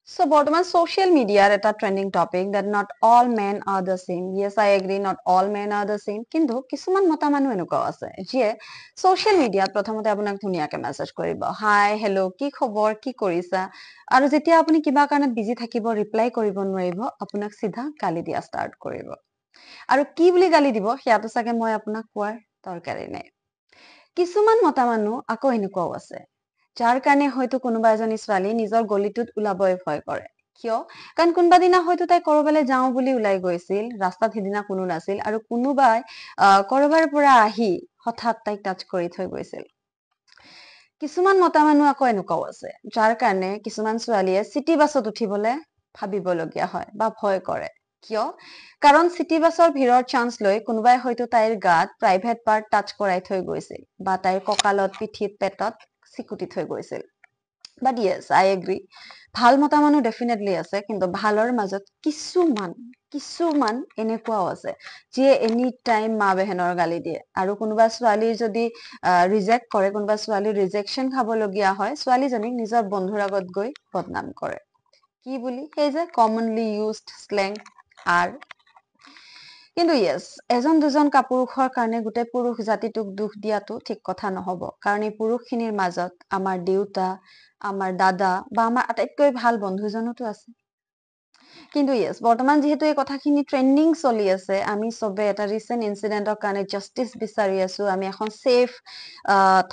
So, বৰ্তমান social media এটা trending topic that not all men are the same. Yes, I agree, not all men are the same. কিন্তু কিছুমান মতা মানুহ এনেকুৱাও আছে যিয়ে social media প্ৰথমতে আপোনাক ধুনীয়াকে মেছেজ কৰিব, হাই হেল্ল' কি খবৰ, কি কৰিছা, আৰু যেতিয়া আপুনি কিবা কাৰণত বিজি থাকিব, ৰিপ্লাই কৰিব নোৱাৰিব, আপোনাক চিধা গালি দিয়া ষ্টাৰ্ট কৰিব। আৰু কি বুলি গালি দিব সেয়াটো চাগে মই আপোনাক কোৱাৰ দৰকাৰেই নাই। কিছুমান মতা মানুহ আকৌ এনেকুৱাও আছে যাৰ কাৰণে হয়তো কোনোবা এজনী ছোৱালী নিজৰ গলিটোত ওলাবই ভয় কৰে। কিয়? কাৰণ কোনোবা দিনা হয়তো তাই কৰবালৈ যাওঁ বুলি ওলাই গৈছিল, ৰাস্তাত সিদিনা কোনো নাছিল, আৰু কোনোবাই কৰবাৰ পৰা আহি হঠাৎ তাইক টাচ কৰি থৈ গৈছিল। কিছুমান মতা মানুহ আকৌ এনেকুৱাও আছে যাৰ কাৰণে কিছুমান ছোৱালীয়ে চিটি বাছত উঠিবলৈ ভাবিবলগীয়া হয় বা ভয় কৰে। কিয়? কাৰণ চিটি বাছৰ ভিৰৰ চান্স লৈ কোনোবাই হয়তো তাইৰ গাত প্ৰাইভেট পাৰ্ট টাচ কৰাই থৈ গৈছিল বা তাইৰ কঁকালত, পিঠিত, পেটত চিকুটি থৈ গৈছিল। বাট য়েছ, আই এগ্ৰি, ভাল মতা মানুহ ডেফিনেটলি আছে, কিন্তু ভালৰ মাজত কিছুমান এনেকুৱাও আছে যিয়ে এনি টাইম মা বেহেনৰ গালি দিয়ে। আৰু কোনোবা ছোৱালী যদি ৰিজেক্ট কৰে, কোনোবা ছোৱালী ৰিজেকশ্যন খাবলগীয়া হয়, ছোৱালীজনীক নিজৰ বন্ধুৰ আগত গৈ বদনাম কৰে। কি বুলি? সেই যে কমনলি ইউজড স্লেং আৰ। কিন্তু য়েছ, এজন দুজন কাপুৰুষৰ কাৰণে গোটেই পুৰুষ জাতিটোক দুখ দিয়াটো ঠিক কথা নহব। কাৰণ এই পুৰুষখিনিৰ মাজত আমাৰ দেউতা, আমাৰ দাদা বা আমাৰ আটাইতকৈ ভাল বন্ধুজনোতো আছে। কিন্তু য়েছ, বৰ্তমান যিহেতু এই কথাখিনি ট্ৰেণ্ডিং চলি আছে, আমি চবে এটা ৰিচেণ্ট ইনচিডেণ্টৰ কাৰণে জাষ্টিচ বিচাৰি আছো, আমি এখন ছেফ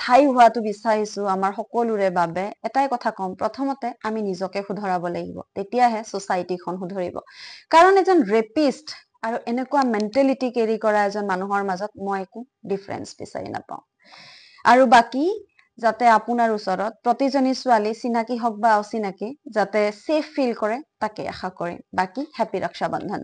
ঠাই হোৱাটো বিচাৰিছো আমাৰ সকলোৰে বাবে। এটাই কথা কম, প্ৰথমতে আমি নিজকে শুধৰাব লাগিব, তেতিয়াহে ছচাইটিখন শুধৰিব। কাৰণ এজন ৰেপিষ্ট আৰু এনেকুৱা মেণ্টেলিটি কেৰি কৰা এজন মানুহৰ মাজত মই একো ডিফাৰেঞ্চ বিচাৰি নাপাওঁ। আৰু বাকী যাতে আপোনাৰ ওচৰত প্ৰতিজনী ছোৱালী চিনাকি হওক বা অচিনাকি যাতে ছেফ ফিল কৰে, তাকে আশা কৰিম। বাকী হেপী ৰক্ষা বন্ধন।